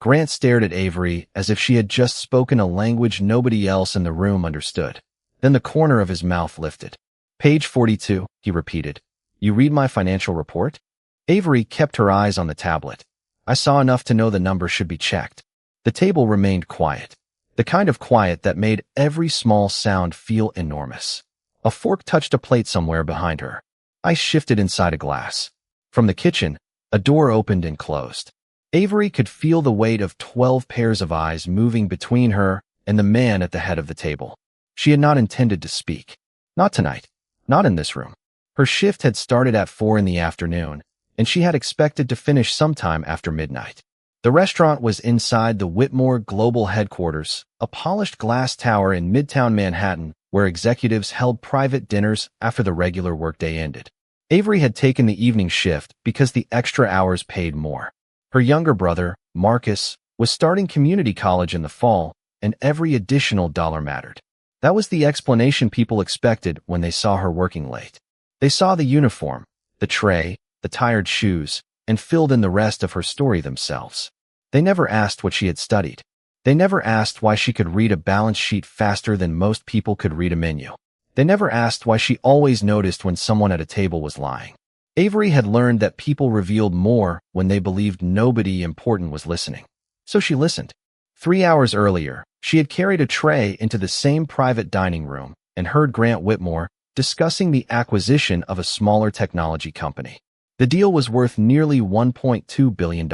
Grant stared at Avery as if she had just spoken a language nobody else in the room understood. Then the corner of his mouth lifted. "Page 42, he repeated. "You read my financial report?" Avery kept her eyes on the tablet. "I saw enough to know the numbers should be checked." The table remained quiet. The kind of quiet that made every small sound feel enormous. A fork touched a plate somewhere behind her. Ice shifted inside a glass. From the kitchen, a door opened and closed. Avery could feel the weight of 12 pairs of eyes moving between her and the man at the head of the table. She had not intended to speak. Not tonight. Not in this room. Her shift had started at 4 in the afternoon, and she had expected to finish sometime after midnight. The restaurant was inside the Whitmore Global Headquarters, a polished glass tower in Midtown Manhattan where executives held private dinners after the regular workday ended. Avery had taken the evening shift because the extra hours paid more. Her younger brother, Marcus, was starting community college in the fall, and every additional dollar mattered. That was the explanation people expected when they saw her working late. They saw the uniform, the tray, the tired shoes, and filled in the rest of her story themselves. They never asked what she had studied. They never asked why she could read a balance sheet faster than most people could read a menu. They never asked why she always noticed when someone at a table was lying. Avery had learned that people revealed more when they believed nobody important was listening. So she listened. 3 hours earlier, she had carried a tray into the same private dining room and heard Grant Whitmore discussing the acquisition of a smaller technology company. The deal was worth nearly $1.2 billion.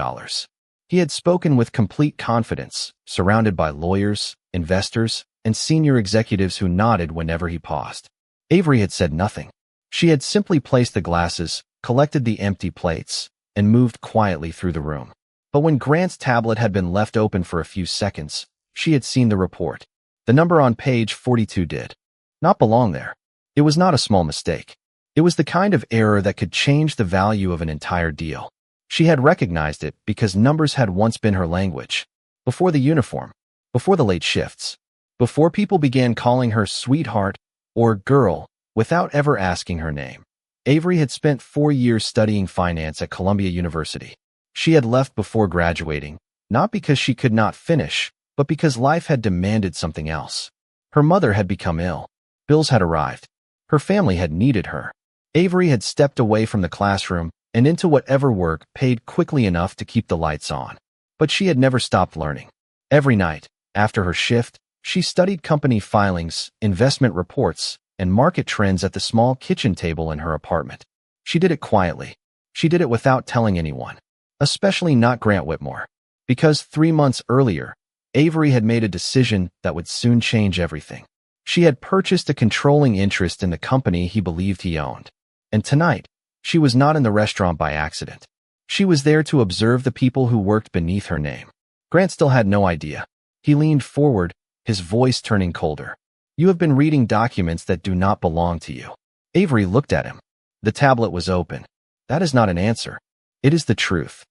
He had spoken with complete confidence, surrounded by lawyers, investors, and senior executives who nodded whenever he paused. Avery had said nothing. She had simply placed the glasses, collected the empty plates, and moved quietly through the room. But when Grant's tablet had been left open for a few seconds, she had seen the report. The number on page 42 did not belong there. It was not a small mistake. It was the kind of error that could change the value of an entire deal. She had recognized it because numbers had once been her language. Before the uniform, before the late shifts, before people began calling her sweetheart or girl without ever asking her name. Avery had spent 4 years studying finance at Columbia University. She had left before graduating, not because she could not finish, but because life had demanded something else. Her mother had become ill. Bills had arrived. Her family had needed her. Avery had stepped away from the classroom and into whatever work paid quickly enough to keep the lights on. But she had never stopped learning. Every night, after her shift, she studied company filings, investment reports, and market trends at the small kitchen table in her apartment. She did it quietly. She did it without telling anyone, especially not Grant Whitmore, because 3 months earlier, Avery had made a decision that would soon change everything. She had purchased a controlling interest in the company he believed he owned. And tonight, she was not in the restaurant by accident. She was there to observe the people who worked beneath her name. Grant still had no idea. He leaned forward, his voice turning colder. "You have been reading documents that do not belong to you." Avery looked at him. The tablet was open. That is not an answer. It is the truth.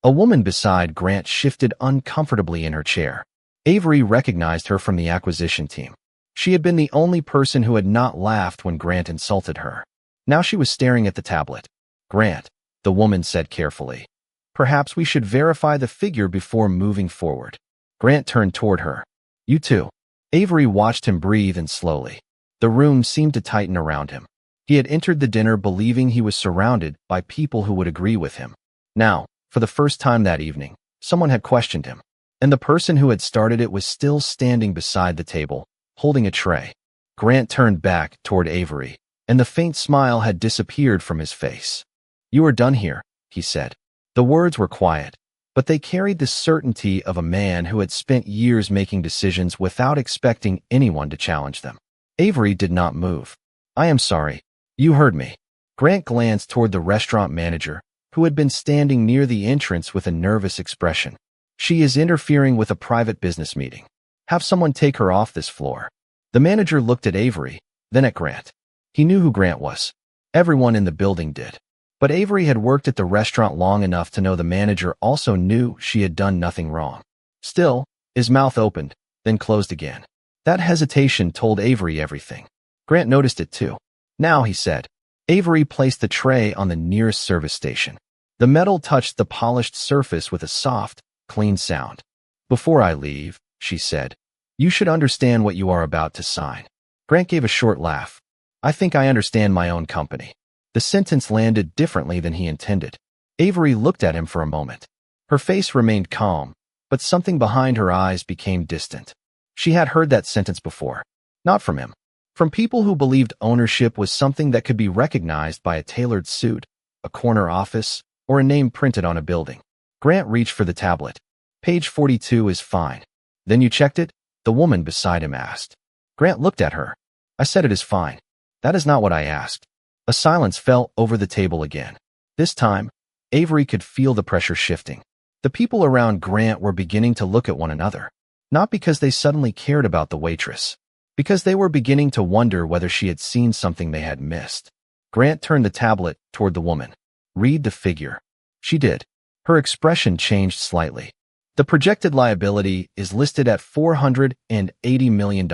A woman beside Grant shifted uncomfortably in her chair. Avery recognized her from the acquisition team. She had been the only person who had not laughed when Grant insulted her. Now she was staring at the tablet. "Grant," the woman said carefully, "perhaps we should verify the figure before moving forward." Grant turned toward her. "You too." Avery watched him breathe in slowly. The room seemed to tighten around him. He had entered the dinner believing he was surrounded by people who would agree with him. Now, for the first time that evening, someone had questioned him. And the person who had started it was still standing beside the table, holding a tray. Grant turned back toward Avery, and the faint smile had disappeared from his face. "You are done here," he said. The words were quiet, but they carried the certainty of a man who had spent years making decisions without expecting anyone to challenge them. Avery did not move. "I am sorry. You heard me." Grant glanced toward the restaurant manager, who had been standing near the entrance with a nervous expression. "She is interfering with a private business meeting. Have someone take her off this floor." The manager looked at Avery, then at Grant. He knew who Grant was. Everyone in the building did. But Avery had worked at the restaurant long enough to know the manager also knew she had done nothing wrong. Still, his mouth opened, then closed again. That hesitation told Avery everything. Grant noticed it too. "Now," he said. Avery placed the tray on the nearest service station. The metal touched the polished surface with a soft, clean sound. "Before I leave," she said, "you should understand what you are about to sign." Grant gave a short laugh. "I think I understand my own company." The sentence landed differently than he intended. Avery looked at him for a moment. Her face remained calm, but something behind her eyes became distant. She had heard that sentence before. Not from him. From people who believed ownership was something that could be recognized by a tailored suit, a corner office, or a name printed on a building. Grant reached for the tablet. "Page 42 is fine." "Then you checked it?" the woman beside him asked. Grant looked at her. "I said it is fine." "That is not what I asked." A silence fell over the table again. This time, Avery could feel the pressure shifting. The people around Grant were beginning to look at one another. Not because they suddenly cared about the waitress, because they were beginning to wonder whether she had seen something they had missed. Grant turned the tablet toward the woman. "Read the figure." She did. Her expression changed slightly. "The projected liability is listed at $480 million.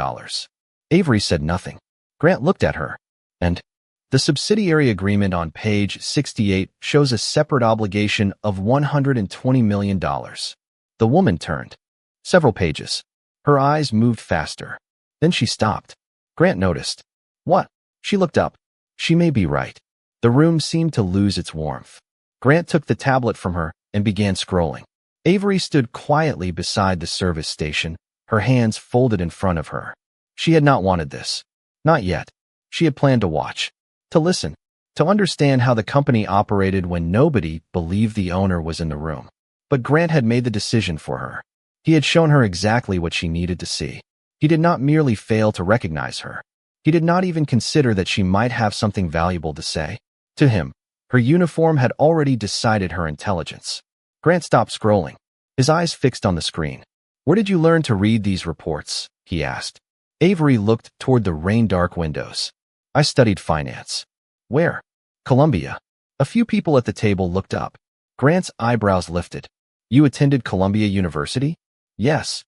Avery said nothing. Grant looked at her. "And the subsidiary agreement on page 68 shows a separate obligation of $120 million. The woman turned. Several pages. Her eyes moved faster. Then she stopped. Grant noticed. "What?" She looked up. She may be right. The room seemed to lose its warmth. Grant took the tablet from her and began scrolling. Avery stood quietly beside the service station, her hands folded in front of her. She had not wanted this. Not yet. She had planned to watch, to listen, to understand how the company operated when nobody believed the owner was in the room. But Grant had made the decision for her. He had shown her exactly what she needed to see. He did not merely fail to recognize her. He did not even consider that she might have something valuable to say. To him, her uniform had already decided her intelligence. Grant stopped scrolling, his eyes fixed on the screen. "Where did you learn to read these reports?" he asked. Avery looked toward the rain-dark windows. "I studied finance." "Where?" "Columbia." A few people at the table looked up. Grant's eyebrows lifted. "You attended Columbia University?" "Yes."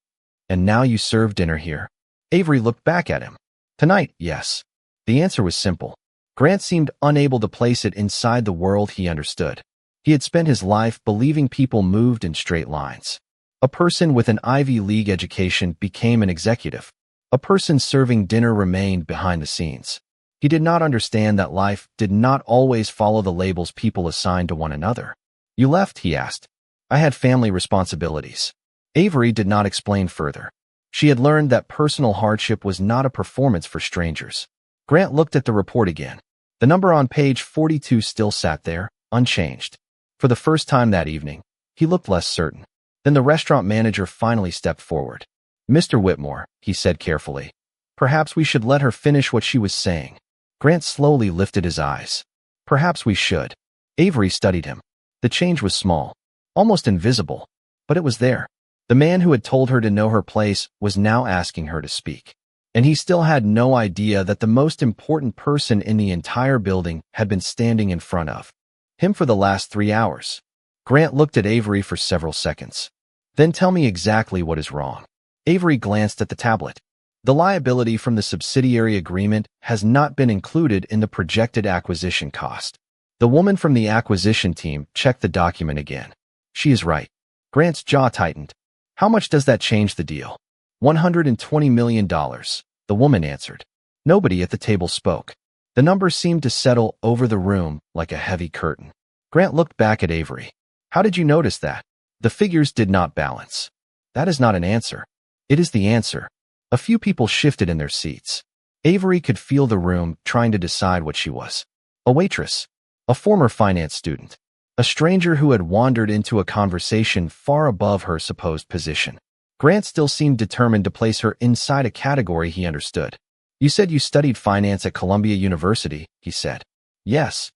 "And now you serve dinner here?" Avery looked back at him. "Tonight, yes." The answer was simple. Grant seemed unable to place it inside the world he understood. He had spent his life believing people moved in straight lines. A person with an Ivy League education became an executive. A person serving dinner remained behind the scenes. He did not understand that life did not always follow the labels people assigned to one another. "You left?" he asked. "I had family responsibilities." Avery did not explain further. She had learned that personal hardship was not a performance for strangers. Grant looked at the report again. The number on page 42 still sat there, unchanged. For the first time that evening, he looked less certain. Then the restaurant manager finally stepped forward. "Mr. Whitmore," he said carefully, "perhaps we should let her finish what she was saying." Grant slowly lifted his eyes. "Perhaps we should." Avery studied him. The change was small, almost invisible, but it was there. The man who had told her to know her place was now asking her to speak. And he still had no idea that the most important person in the entire building had been standing in front of him for the last 3 hours. Grant looked at Avery for several seconds. "Then tell me exactly what is wrong." Avery glanced at the tablet. "The liability from the subsidiary agreement has not been included in the projected acquisition cost." The woman from the acquisition team checked the document again. "She is right." Grant's jaw tightened. "How much does that change the deal?" $120 million, the woman answered. Nobody at the table spoke. The number seemed to settle over the room like a heavy curtain. Grant looked back at Avery. "How did you notice that?" "The figures did not balance." "That is not an answer." "It is the answer." A few people shifted in their seats. Avery could feel the room trying to decide what she was. A waitress. A former finance student. A stranger who had wandered into a conversation far above her supposed position. Grant still seemed determined to place her inside a category he understood. "You said you studied finance at Columbia University," he said. "Yes."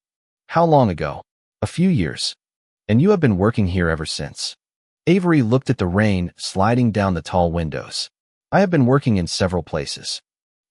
"How long ago?" "A few years." "And you have been working here ever since?" Avery looked at the rain sliding down the tall windows. "I have been working in several places."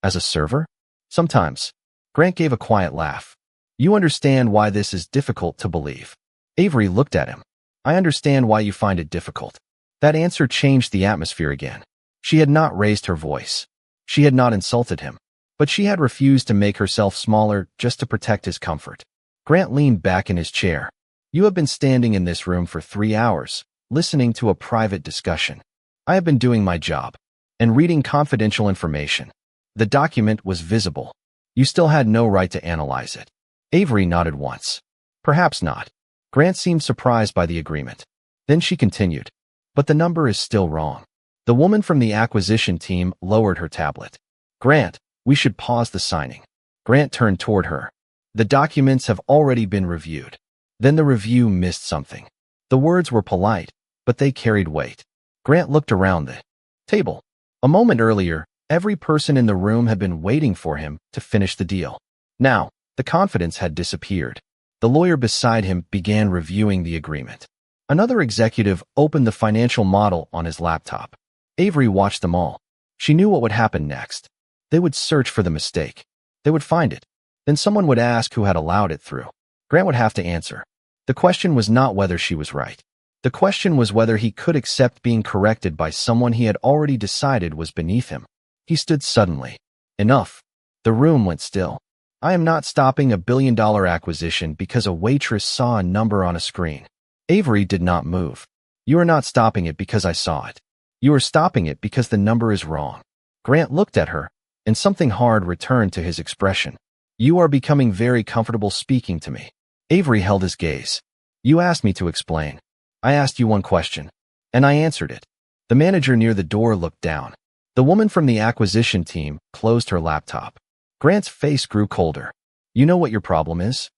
"As a server?" "Sometimes." Grant gave a quiet laugh. "You understand why this is difficult to believe." Avery looked at him. "I understand why you find it difficult." That answer changed the atmosphere again. She had not raised her voice. She had not insulted him. But she had refused to make herself smaller just to protect his comfort. Grant leaned back in his chair. "You have been standing in this room for 3 hours. listening to a private discussion. I have been doing my job and reading confidential information. The document was visible. You still had no right to analyze it. Avery nodded once. Perhaps not. Grant seemed surprised by the agreement. Then she continued. But the number is still wrong. The woman from the acquisition team lowered her tablet. Grant, we should pause the signing. Grant turned toward her. The documents have already been reviewed. Then the review missed something. The words were polite, but they carried weight. Grant looked around the table. A moment earlier, every person in the room had been waiting for him to finish the deal. Now, the confidence had disappeared. The lawyer beside him began reviewing the agreement. Another executive opened the financial model on his laptop. Avery watched them all. She knew what would happen next. They would search for the mistake. They would find it. Then someone would ask who had allowed it through. Grant would have to answer. The question was not whether she was right. The question was whether he could accept being corrected by someone he had already decided was beneath him. He stood suddenly. Enough. The room went still. I am not stopping a billion-dollar acquisition because a waitress saw a number on a screen. Avery did not move. You are not stopping it because I saw it. You are stopping it because the number is wrong. Grant looked at her, and something hard returned to his expression. You are becoming very comfortable speaking to me. Avery held his gaze. You asked me to explain. I asked you one question, and I answered it. The manager near the door looked down. The woman from the acquisition team closed her laptop. Grant's face grew colder. You know what your problem is?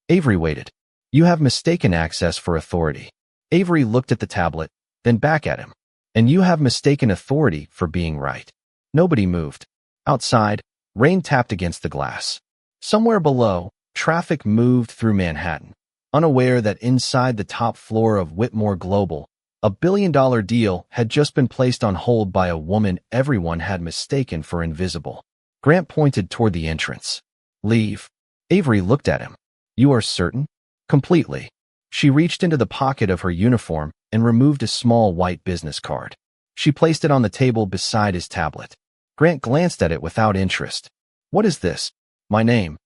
Avery waited. You have mistaken access for authority. Avery looked at the tablet, then back at him. And you have mistaken authority for being right. Nobody moved. Outside, rain tapped against the glass. Somewhere below, traffic moved through Manhattan, unaware that inside the top floor of Whitmore Global, a billion-dollar deal had just been placed on hold by a woman everyone had mistaken for invisible. Grant pointed toward the entrance. Leave. Avery looked at him. You are certain? Completely. She reached into the pocket of her uniform and removed a small white business card. She placed it on the table beside his tablet. Grant glanced at it without interest. What is this? My name.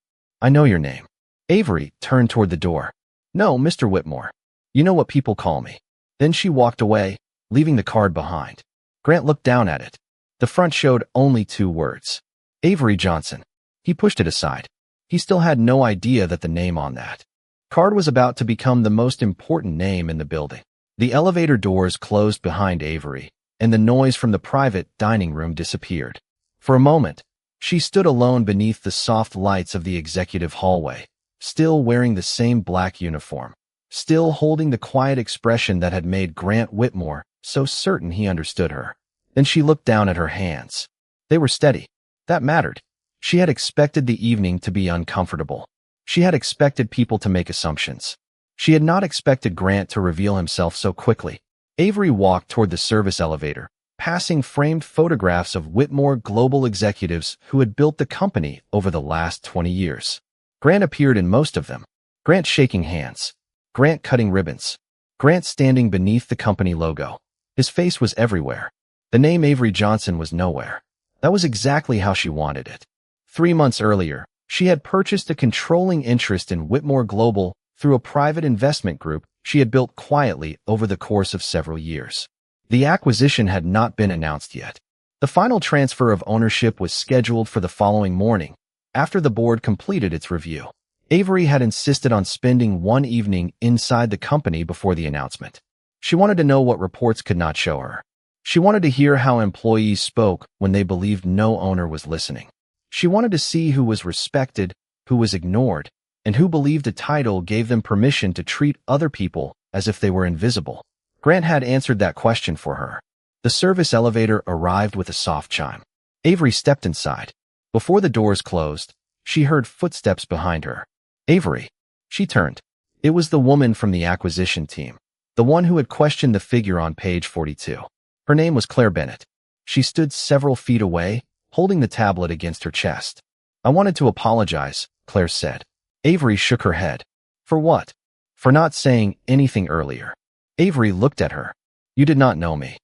I know your name. Avery turned toward the door. No, Mr. Whitmore. You know what people call me. Then she walked away, leaving the card behind. Grant looked down at it. The front showed only 2 words. Avery Johnson. He pushed it aside. He still had no idea that the name on that card was about to become the most important name in the building. The elevator doors closed behind Avery, and the noise from the private dining room disappeared. For a moment, she stood alone beneath the soft lights of the executive hallway, still wearing the same black uniform, still holding the quiet expression that had made Grant Whitmore so certain he understood her. Then she looked down at her hands. They were steady. That mattered. She had expected the evening to be uncomfortable. She had expected people to make assumptions. She had not expected Grant to reveal himself so quickly. Avery walked toward the service elevator, passing framed photographs of Whitmore Global executives who had built the company over the last 20 years. Grant appeared in most of them. Grant shaking hands. Grant cutting ribbons. Grant standing beneath the company logo. His face was everywhere. The name Avery Johnson was nowhere. That was exactly how she wanted it. 3 months earlier, she had purchased a controlling interest in Whitmore Global through a private investment group she had built quietly over the course of several years. The acquisition had not been announced yet. The final transfer of ownership was scheduled for the following morning, after the board completed its review. Avery had insisted on spending one evening inside the company before the announcement. She wanted to know what reports could not show her. She wanted to hear how employees spoke when they believed no owner was listening. She wanted to see who was respected, who was ignored, and who believed a title gave them permission to treat other people as if they were invisible. Grant had answered that question for her. The service elevator arrived with a soft chime. Avery stepped inside. Before the doors closed, she heard footsteps behind her. Avery. She turned. It was the woman from the acquisition team, the one who had questioned the figure on page 42. Her name was Claire Bennett. She stood several feet away, holding the tablet against her chest. I wanted to apologize, Claire said. Avery shook her head. For what? For not saying anything earlier. Avery looked at her. You did not know me.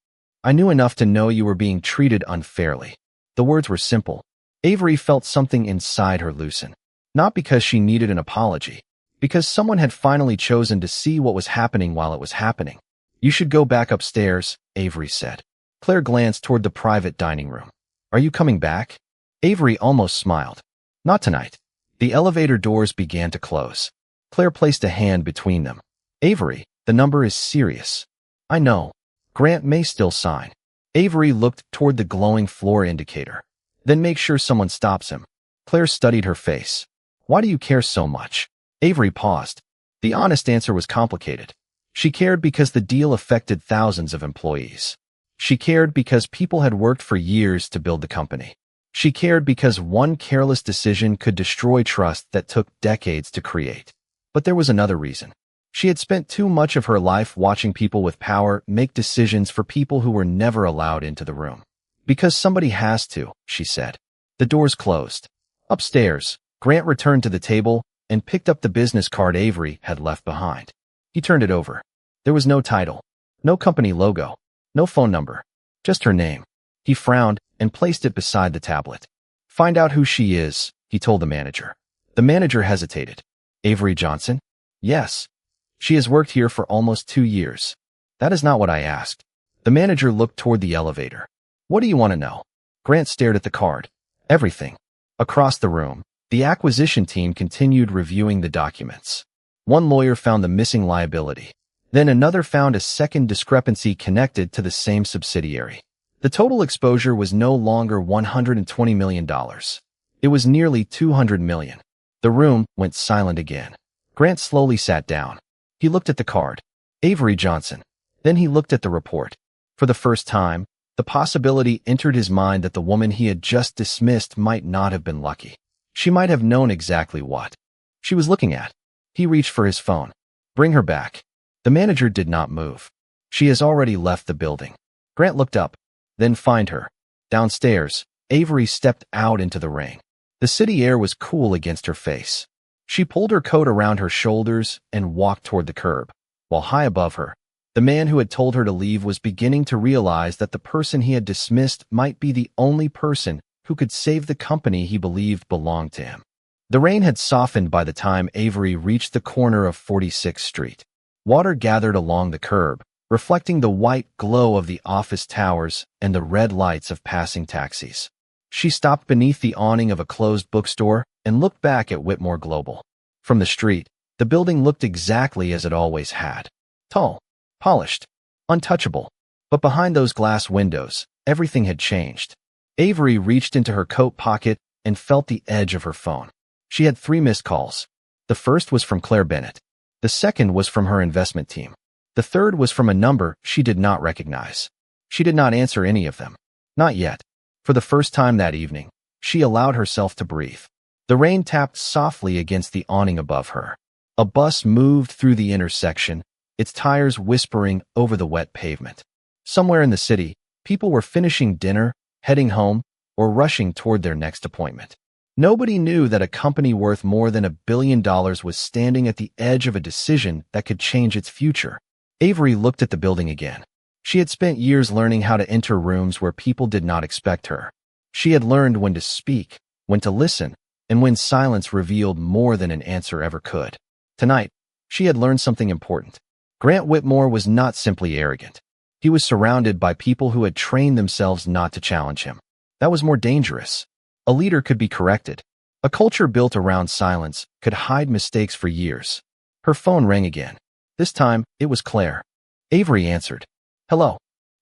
I knew enough to know you were being treated unfairly. The words were simple. Avery felt something inside her loosen. Not because she needed an apology, because someone had finally chosen to see what was happening while it was happening. You should go back upstairs, Avery said. Claire glanced toward the private dining room. Are you coming back? Avery almost smiled. Not tonight. The elevator doors began to close. Claire placed a hand between them. Avery, the number is serious. I know. Grant may still sign. Avery looked toward the glowing floor indicator. Then make sure someone stops him. Claire studied her face. Why do you care so much? Avery paused. The honest answer was complicated. She cared because the deal affected thousands of employees. She cared because people had worked for years to build the company. She cared because one careless decision could destroy trust that took decades to create. But there was another reason. She had spent too much of her life watching people with power make decisions for people who were never allowed into the room. Because somebody has to, she said. The doors closed. Upstairs, Grant returned to the table and picked up the business card Avery had left behind. He turned it over. There was no title, no company logo, no phone number, just her name. He frowned and placed it beside the tablet. Find out who she is, he told the manager. The manager hesitated. Avery Johnson? Yes. She has worked here for almost 2 years. That is not what I asked. The manager looked toward the elevator. What do you want to know? Grant stared at the card. Everything. Across the room, the acquisition team continued reviewing the documents. One lawyer found the missing liability. Then another found a second discrepancy connected to the same subsidiary. The total exposure was no longer $120 million. It was nearly $200 million. The room went silent again. Grant slowly sat down. He looked at the card. Avery Johnson. Then he looked at the report. For the first time, the possibility entered his mind that the woman he had just dismissed might not have been lucky. She might have known exactly what she was looking at. He reached for his phone. Bring her back. The manager did not move. She has already left the building. Grant looked up. Then find her. Downstairs, Avery stepped out into the rain. The city air was cool against her face. She pulled her coat around her shoulders and walked toward the curb. While high above her, the man who had told her to leave was beginning to realize that the person he had dismissed might be the only person who could save the company he believed belonged to him. The rain had softened by the time Avery reached the corner of 46th Street. Water gathered along the curb, reflecting the white glow of the office towers and the red lights of passing taxis. She stopped beneath the awning of a closed bookstore and looked back at Whitmore Global. From the street, the building looked exactly as it always had. Tall, polished, untouchable. But behind those glass windows, everything had changed. Avery reached into her coat pocket and felt the edge of her phone. She had 3 missed calls. The first was from Claire Bennett. The second was from her investment team. The third was from a number she did not recognize. She did not answer any of them. Not yet. For the first time that evening, she allowed herself to breathe. The rain tapped softly against the awning above her. A bus moved through the intersection, its tires whispering over the wet pavement. Somewhere in the city, people were finishing dinner, heading home, or rushing toward their next appointment. Nobody knew that a company worth more than $1 billion was standing at the edge of a decision that could change its future. Avery looked at the building again. She had spent years learning how to enter rooms where people did not expect her. She had learned when to speak, when to listen, and when silence revealed more than an answer ever could. Tonight, she had learned something important. Grant Whitmore was not simply arrogant. He was surrounded by people who had trained themselves not to challenge him. That was more dangerous. A leader could be corrected. A culture built around silence could hide mistakes for years. Her phone rang again. This time, it was Claire. Avery answered. Hello.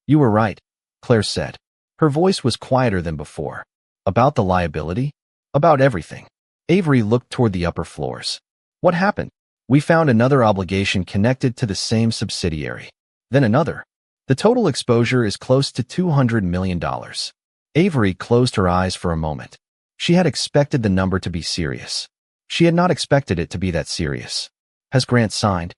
You were right, Claire said. Her voice was quieter than before. About the liability? About everything. Avery looked toward the upper floors. What happened? We found another obligation connected to the same subsidiary. Then another. The total exposure is close to $200 million. Avery closed her eyes for a moment. She had expected the number to be serious. She had not expected it to be that serious. Has Grant signed?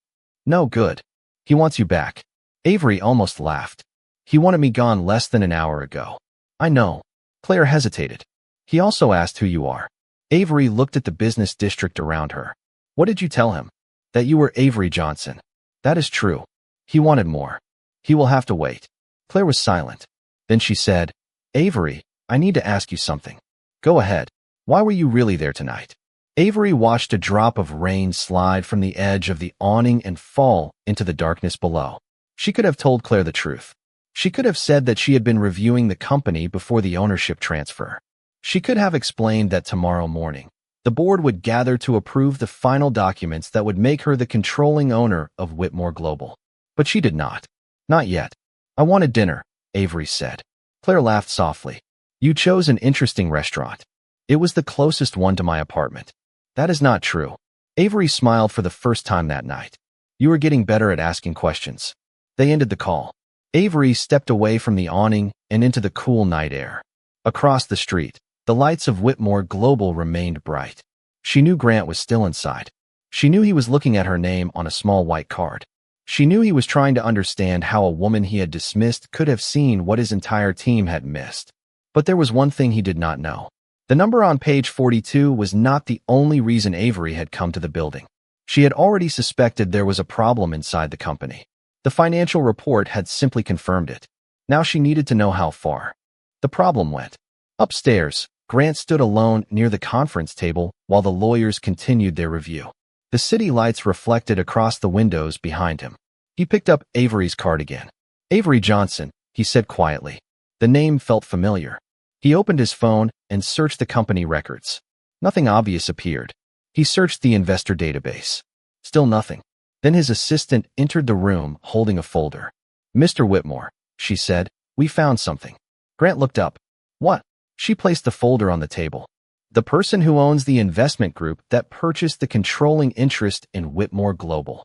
No, good. He wants you back. Avery almost laughed. He wanted me gone less than an hour ago. I know. Claire hesitated. He also asked who you are. Avery looked at the business district around her. What did you tell him? That you were Avery Johnson. That is true. He wanted more. He will have to wait. Claire was silent. Then she said, Avery, I need to ask you something. Go ahead. Why were you really there tonight? Avery watched a drop of rain slide from the edge of the awning and fall into the darkness below. She could have told Claire the truth. She could have said that she had been reviewing the company before the ownership transfer. She could have explained that tomorrow morning, the board would gather to approve the final documents that would make her the controlling owner of Whitmore Global. But she did not. Not yet. I wanted dinner, Avery said. Claire laughed softly. You chose an interesting restaurant. It was the closest one to my apartment. That is not true. Avery smiled for the first time that night. You were getting better at asking questions. They ended the call. Avery stepped away from the awning and into the cool night air. Across the street, the lights of Whitmore Global remained bright. She knew Grant was still inside. She knew he was looking at her name on a small white card. She knew he was trying to understand how a woman he had dismissed could have seen what his entire team had missed. But there was one thing he did not know. The number on page 42 was not the only reason Avery had come to the building. She had already suspected there was a problem inside the company. The financial report had simply confirmed it. Now she needed to know how far. The problem went. Upstairs, Grant stood alone near the conference table while the lawyers continued their review. The city lights reflected across the windows behind him. He picked up Avery's card again. Avery Johnson, he said quietly. The name felt familiar. He opened his phone and searched the company records. Nothing obvious appeared. He searched the investor database. Still nothing. Then his assistant entered the room holding a folder. Mr. Whitmore, she said, we found something. Grant looked up. What? She placed the folder on the table. The person who owns the investment group that purchased the controlling interest in Whitmore Global.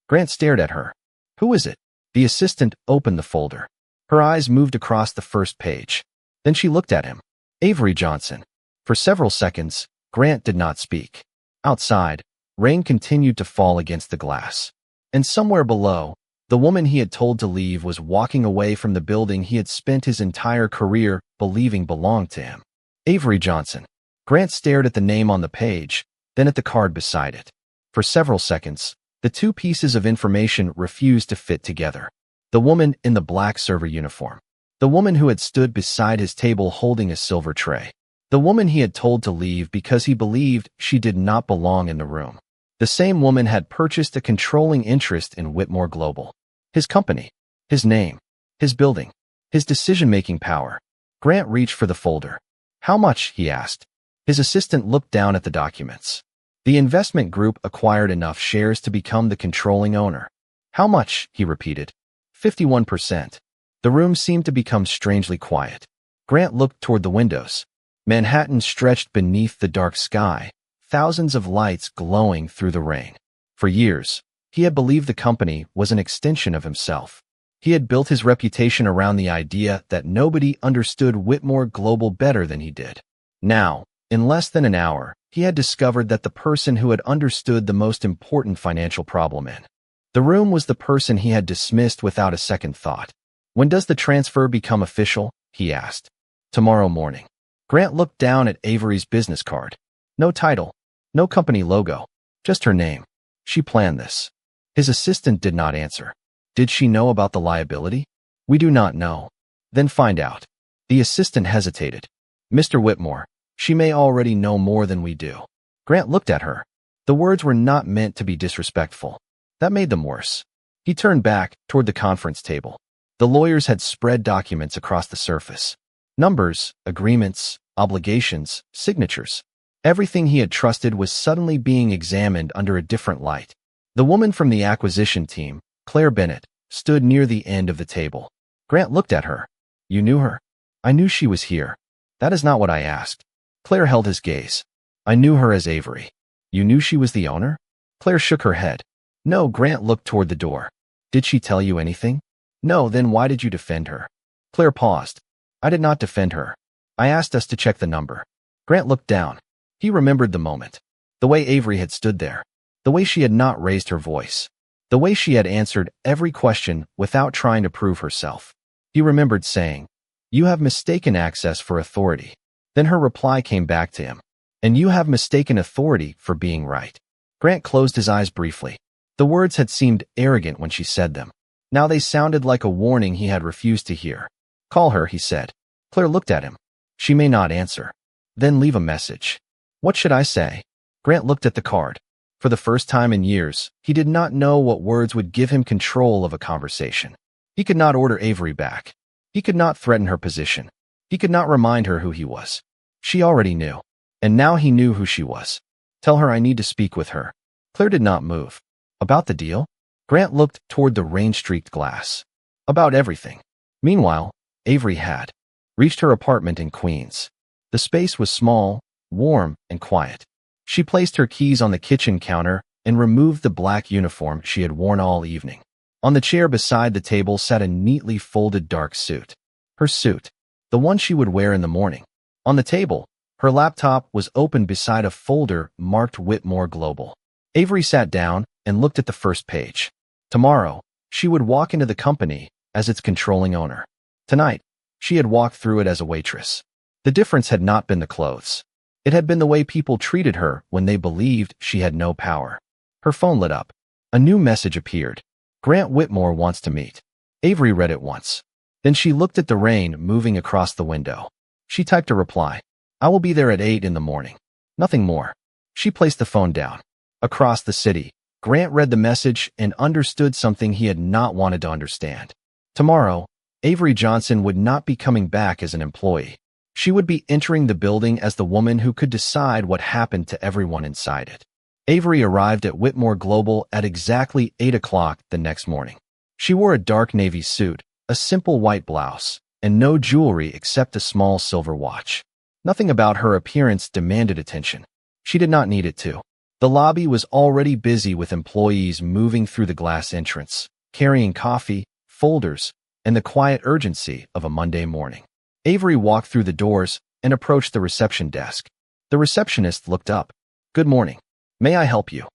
Grant stared at her. Who is it? The assistant opened the folder. Her eyes moved across the first page. Then she looked at him. Avery Johnson. For several seconds, Grant did not speak. Outside, rain continued to fall against the glass. And somewhere below, the woman he had told to leave was walking away from the building he had spent his entire career believing belonged to him. Avery Johnson. Grant stared at the name on the page, then at the card beside it. For several seconds, the two pieces of information refused to fit together. The woman in the black server uniform. The woman who had stood beside his table holding a silver tray. The woman he had told to leave because he believed she did not belong in the room. The same woman had purchased a controlling interest in Whitmore Global. His company, his name, his building, his decision-making power. Grant reached for the folder. How much? He asked. His assistant looked down at the documents. The investment group acquired enough shares to become the controlling owner. How much? He repeated. 51%. The room seemed to become strangely quiet. Grant looked toward the windows. Manhattan stretched beneath the dark sky, thousands of lights glowing through the rain. For years, he had believed the company was an extension of himself. He had built his reputation around the idea that nobody understood Whitmore Global better than he did. Now, in less than an hour, he had discovered that the person who had understood the most important financial problem in the room was the person he had dismissed without a second thought. When does the transfer become official? He asked. Tomorrow morning. Grant looked down at Avery's business card. No title, no company logo, just her name. She planned this. His assistant did not answer. Did she know about the liability? We do not know. Then find out. The assistant hesitated. Mr. Whitmore, she may already know more than we do. Grant looked at her. The words were not meant to be disrespectful. That made them worse. He turned back toward the conference table. The lawyers had spread documents across the surface. Numbers, agreements, obligations, signatures. Everything he had trusted was suddenly being examined under a different light. The woman from the acquisition team, Claire Bennett, stood near the end of the table. Grant looked at her. You knew her? I knew she was here. That is not what I asked. Claire held his gaze. I knew her as Avery. You knew she was the owner? Claire shook her head. No. Grant looked toward the door. Did she tell you anything? No. Then why did you defend her? Claire paused. I did not defend her. I asked us to check the number. Grant looked down. He remembered the moment. The way Avery had stood there. The way she had not raised her voice. The way she had answered every question without trying to prove herself. He remembered saying, You have mistaken access for authority. Then her reply came back to him. And you have mistaken authority for being right. Grant closed his eyes briefly. The words had seemed arrogant when she said them. Now they sounded like a warning he had refused to hear. Call her, he said. Claire looked at him. She may not answer. Then leave a message. What should I say? Grant looked at the card. For the first time in years, he did not know what words would give him control of a conversation. He could not order Avery back. He could not threaten her position. He could not remind her who he was. She already knew. And now he knew who she was. Tell her I need to speak with her. Claire did not move. About the deal? Grant looked toward the rain-streaked glass. About everything. Meanwhile, Avery had reached her apartment in Queens. The space was small, warm, and quiet. She placed her keys on the kitchen counter and removed the black uniform she had worn all evening. On the chair beside the table sat a neatly folded dark suit. Her suit, the one she would wear in the morning. On the table, her laptop was open beside a folder marked Whitmore Global. Avery sat down and looked at the first page. Tomorrow, she would walk into the company as its controlling owner. Tonight, she had walked through it as a waitress. The difference had not been the clothes. It had been the way people treated her when they believed she had no power. Her phone lit up. A new message appeared. Grant Whitmore wants to meet. Avery read it once. Then she looked at the rain moving across the window. She typed a reply. I will be there at 8 in the morning. Nothing more. She placed the phone down. Across the city, Grant read the message and understood something he had not wanted to understand. Tomorrow, Avery Johnson would not be coming back as an employee. She would be entering the building as the woman who could decide what happened to everyone inside it. Avery arrived at Whitmore Global at exactly 8 o'clock the next morning. She wore a dark navy suit, a simple white blouse, and no jewelry except a small silver watch. Nothing about her appearance demanded attention. She did not need it to. The lobby was already busy with employees moving through the glass entrance, carrying coffee, folders, and the quiet urgency of a Monday morning. Avery walked through the doors and approached the reception desk. The receptionist looked up. Good morning. May I help you?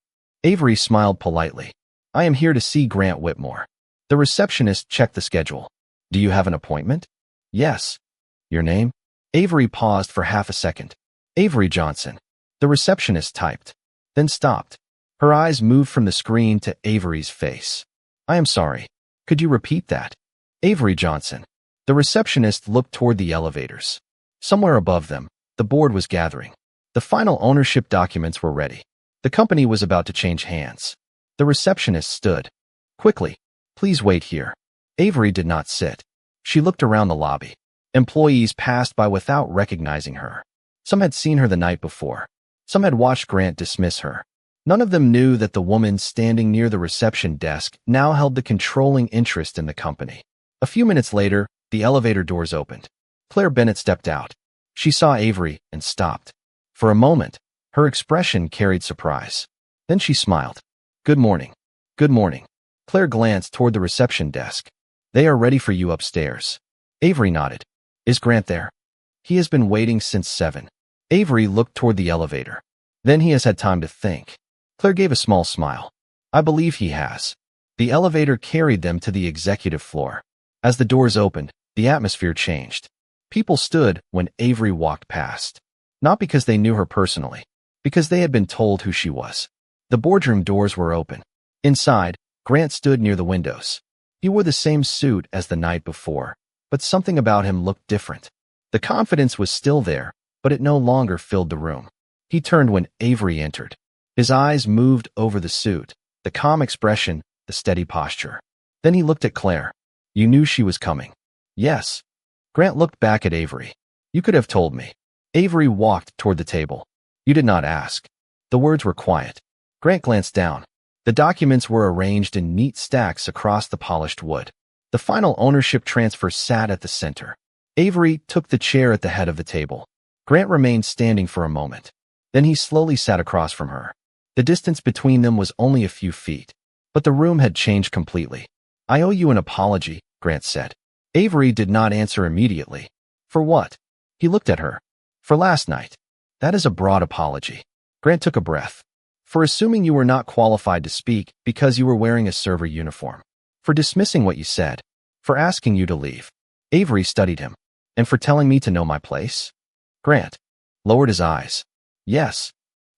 Avery smiled politely. I am here to see Grant Whitmore. The receptionist checked the schedule. Do you have an appointment? Yes. Your name? Avery paused for half a second. Avery Johnson. The receptionist typed, then stopped. Her eyes moved from the screen to Avery's face. I am sorry. Could you repeat that? Avery Johnson. The receptionist looked toward the elevators. Somewhere above them, the board was gathering. The final ownership documents were ready. The company was about to change hands. The receptionist stood. Quickly, please wait here. Avery did not sit. She looked around the lobby. Employees passed by without recognizing her. Some had seen her the night before. Some had watched Grant dismiss her. None of them knew that the woman standing near the reception desk now held the controlling interest in the company. A few minutes later, the elevator doors opened. Claire Bennett stepped out. She saw Avery and stopped. For a moment, her expression carried surprise. Then she smiled. Good morning. Good morning. Claire glanced toward the reception desk. They are ready for you upstairs. Avery nodded. Is Grant there? He has been waiting since 7. Avery looked toward the elevator. Then he has had time to think. Claire gave a small smile. I believe he has. The elevator carried them to the executive floor. As the doors opened, the atmosphere changed. People stood when Avery walked past. Not because they knew her personally, because they had been told who she was. The boardroom doors were open. Inside, Grant stood near the windows. He wore the same suit as the night before, but something about him looked different. The confidence was still there, but it no longer filled the room. He turned when Avery entered. His eyes moved over the suit, the calm expression, the steady posture. Then he looked at Claire. You knew she was coming. Yes. Grant looked back at Avery. You could have told me. Avery walked toward the table. You did not ask. The words were quiet. Grant glanced down. The documents were arranged in neat stacks across the polished wood. The final ownership transfer sat at the center. Avery took the chair at the head of the table. Grant remained standing for a moment. Then he slowly sat across from her. The distance between them was only a few feet, but the room had changed completely. I owe you an apology, Grant said. Avery did not answer immediately. For what? He looked at her. For last night. That is a broad apology. Grant took a breath. For assuming you were not qualified to speak because you were wearing a server uniform. For dismissing what you said. For asking you to leave. Avery studied him. And for telling me to know my place? Grant lowered his eyes. Yes.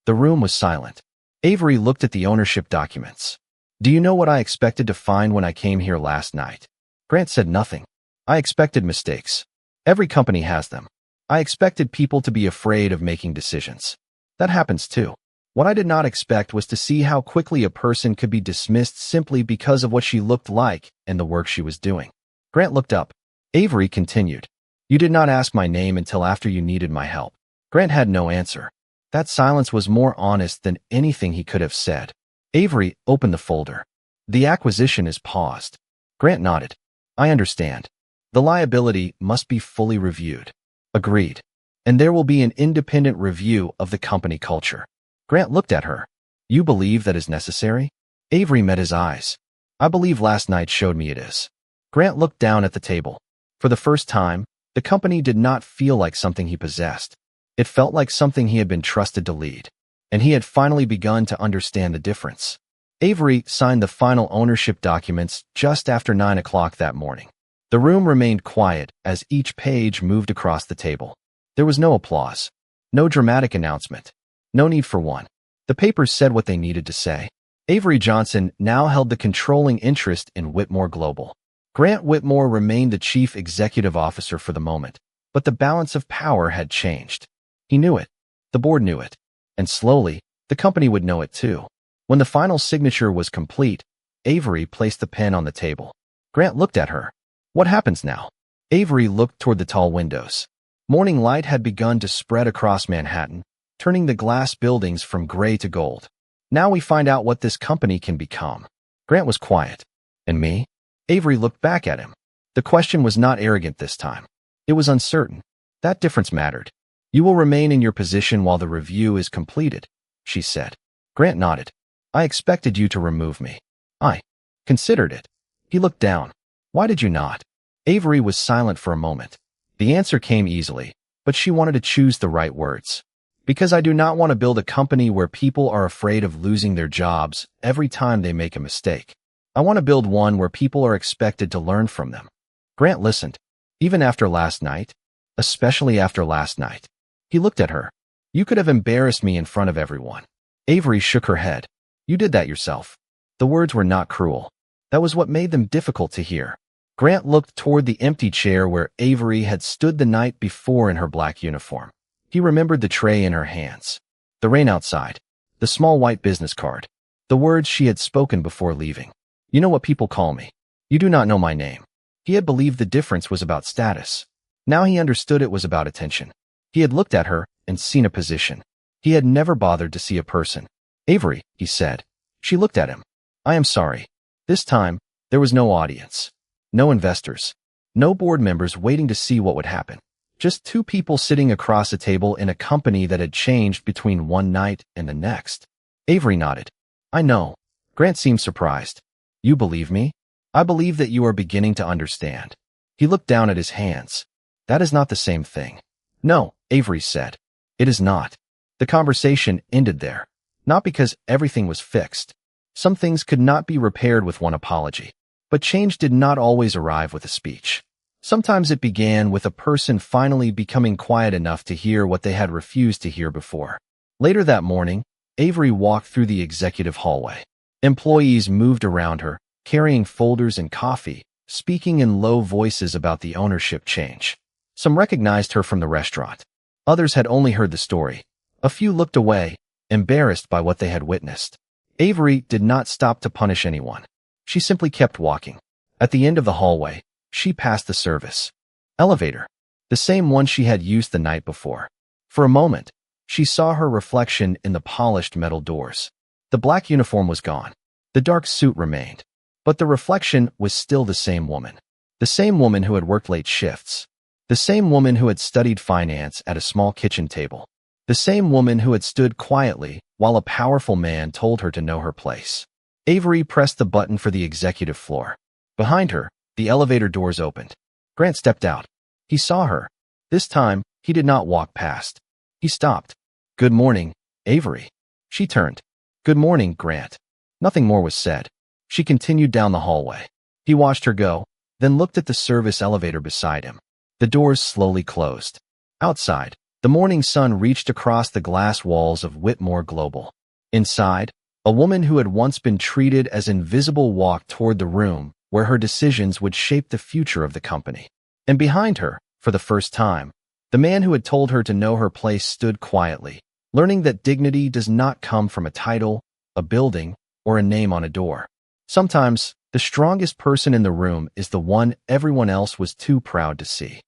The room was silent. Avery looked at the ownership documents. Do you know what I expected to find when I came here last night? Grant said nothing. I expected mistakes. Every company has them. I expected people to be afraid of making decisions. That happens too. What I did not expect was to see how quickly a person could be dismissed simply because of what she looked like and the work she was doing. Grant looked up. Avery continued. You did not ask my name until after you needed my help. Grant had no answer. That silence was more honest than anything he could have said. Avery opened the folder. The acquisition is paused. Grant nodded. I understand. The liability must be fully reviewed. Agreed. And there will be an independent review of the company culture. Grant looked at her. You believe that is necessary? Avery met his eyes. I believe last night showed me it is. Grant looked down at the table. For the first time, the company did not feel like something he possessed. It felt like something he had been trusted to lead. And he had finally begun to understand the difference. Avery signed the final ownership documents just after 9 o'clock that morning. The room remained quiet as each page moved across the table. There was no applause. No dramatic announcement. No need for one. The papers said what they needed to say. Avery Johnson now held the controlling interest in Whitmore Global. Grant Whitmore remained the chief executive officer for the moment, but the balance of power had changed. He knew it. The board knew it. And slowly, the company would know it too. When the final signature was complete, Avery placed the pen on the table. Grant looked at her. What happens now? Avery looked toward the tall windows. Morning light had begun to spread across Manhattan, turning the glass buildings from gray to gold. Now we find out what this company can become. Grant was quiet. And me? Avery looked back at him. The question was not arrogant this time. It was uncertain. That difference mattered. You will remain in your position while the review is completed, she said. Grant nodded. I expected you to remove me. I considered it. He looked down. Why did you not? Avery was silent for a moment. The answer came easily, but she wanted to choose the right words. Because I do not want to build a company where people are afraid of losing their jobs every time they make a mistake. I want to build one where people are expected to learn from them. Grant listened. Even after last night? Especially after last night. He looked at her. You could have embarrassed me in front of everyone. Avery shook her head. You did that yourself. The words were not cruel. That was what made them difficult to hear. Grant looked toward the empty chair where Avery had stood the night before in her black uniform. He remembered the tray in her hands. The rain outside. The small white business card. The words she had spoken before leaving. You know what people call me. You do not know my name. He had believed the difference was about status. Now he understood it was about attention. He had looked at her and seen a position. He had never bothered to see a person. Avery, he said. She looked at him. I am sorry. This time, there was no audience. No investors. No board members waiting to see what would happen. Just two people sitting across a table in a company that had changed between one night and the next. Avery nodded. I know. Grant seemed surprised. You believe me? I believe that you are beginning to understand. He looked down at his hands. That is not the same thing. No, Avery said. It is not. The conversation ended there. Not because everything was fixed. Some things could not be repaired with one apology. But change did not always arrive with a speech. Sometimes it began with a person finally becoming quiet enough to hear what they had refused to hear before. Later that morning, Avery walked through the executive hallway. Employees moved around her, carrying folders and coffee, speaking in low voices about the ownership change. Some recognized her from the restaurant. Others had only heard the story. A few looked away, embarrassed by what they had witnessed. Avery did not stop to punish anyone. She simply kept walking. At the end of the hallway, she passed the service elevator, the same one she had used the night before. For a moment, she saw her reflection in the polished metal doors. The black uniform was gone. The dark suit remained. But the reflection was still the same woman. The same woman who had worked late shifts. The same woman who had studied finance at a small kitchen table. The same woman who had stood quietly while a powerful man told her to know her place. Avery pressed the button for the executive floor. Behind her, the elevator doors opened. Grant stepped out. He saw her. This time, he did not walk past. He stopped. Good morning, Avery. She turned. Good morning, Grant. Nothing more was said. She continued down the hallway. He watched her go, then looked at the service elevator beside him. The doors slowly closed. Outside, the morning sun reached across the glass walls of Whitmore Global. Inside, a woman who had once been treated as invisible walked toward the room where her decisions would shape the future of the company. And behind her, for the first time, the man who had told her to know her place stood quietly, learning that dignity does not come from a title, a building, or a name on a door. Sometimes, the strongest person in the room is the one everyone else was too proud to see.